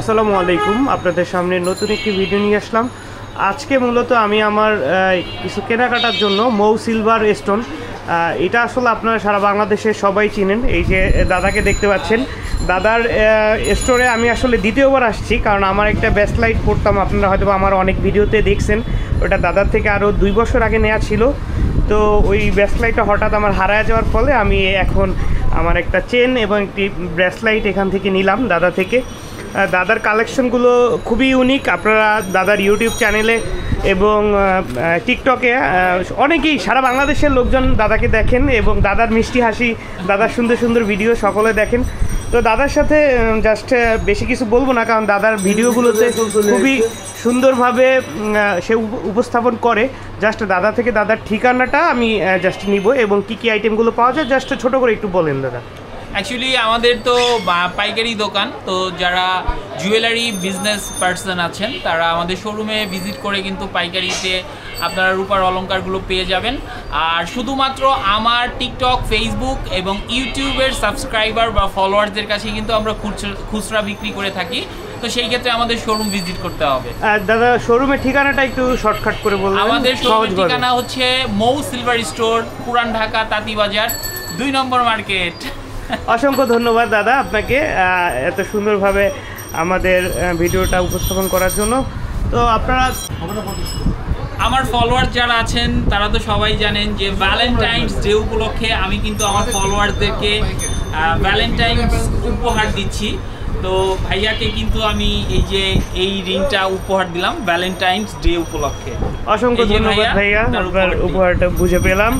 আসসালামু আলাইকুম, আপনাদের সামনে নতুন একটি ভিডিও নিয়ে আসলাম। আজকে মূলত আমি আমার কিছু কেনাকাটার জন্য মৌ সিলভার স্টোন, এটা আসলে আপনারা সারা বাংলাদেশে সবাই চিনেন। এই যে দাদাকে দেখতে পাচ্ছেন, দাদার স্টোরে আমি আসলে দ্বিতীয়বার আসছি, কারণ আমার একটা বেস্ট লাইট পড়তাম, আপনারা হয়তো আমার অনেক ভিডিওতে দেখছেন। ওটা দাদার থেকে আরও 2 বছর আগে নেওয়া ছিল। তো ওই ব্রেসলাইটটা হঠাৎ আমার হারায় যাওয়ার ফলে আমি এখন আমার একটা চেন এবং একটি ব্রেসলাইট এখান থেকে নিলাম দাদা থেকে। দাদার কালেকশনগুলো খুবই ইউনিক। আপনারা দাদার ইউটিউব চ্যানেলে এবং টিকটকে অনেকেই সারা বাংলাদেশের লোকজন দাদাকে দেখেন এবং দাদার মিষ্টি হাসি, দাদার সুন্দর সুন্দর ভিডিও সকলে দেখেন। তো দাদার সাথে জাস্ট বেশি কিছু বলবো না, কারণ দাদার ভিডিওগুলোতে খুবই সুন্দরভাবে সে উপস্থাপন করে। জাস্ট দাদা থেকে দাদার ঠিকানাটা আমি জাস্ট নিব এবং কী কী আইটেমগুলো পাওয়া যায় জাস্ট ছোটো করে একটু বলেন দাদা। অ্যাকচুয়ালি আমাদের তো পাইকারি দোকান, তো যারা জুয়েলারি বিজনেস পার্সন আছেন তারা আমাদের শোরুমে ভিজিট করে কিন্তু পাইকারিতে আপনারা রূপার অলংকারগুলো পেয়ে যাবেন। আর শুধুমাত্র আমার টিকটক, ফেসবুক এবং ইউটিউবের সাবস্ক্রাইবার বা ফলোয়ারদের কাছে কিন্তু আমরা খুচরা বিক্রি করে থাকি। তো সেই ক্ষেত্রে আমাদের শোরুম ভিজিট করতে হবে। দাদা শোরুমের ঠিকানাটা একটু শর্টকাট করে বলুন। আমাদের শোরুমের ঠিকানা হচ্ছে মৌ সিলভার স্টোর, পুরান ঢাকা, তাঁতিবাজার, 2 নম্বর মার্কেট। অসংখ্য ধন্যবাদ দাদা আপনাকে এত সুন্দরভাবে আমাদের ভিডিওটা উপস্থাপন করার জন্য। তো আপনারা, আমার ফলোয়ার যারা আছেন তারা তো সবাই জানেন যে ভ্যালেন্টাইন্স ডে উপলক্ষে আমি কিন্তু আমার ফলোয়ারদেরকে ভ্যালেন্টাইন্স উপহার দিচ্ছি। তো ভাইয়াকে কিন্তু আমি এই রিংটা উপহার দিলাম ভ্যালেন্টাইন্স ডে উপলক্ষে। অসংখ্য ধন্যবাদ ভাইয়া, আপনার উপহারটা বুঝে পেলাম।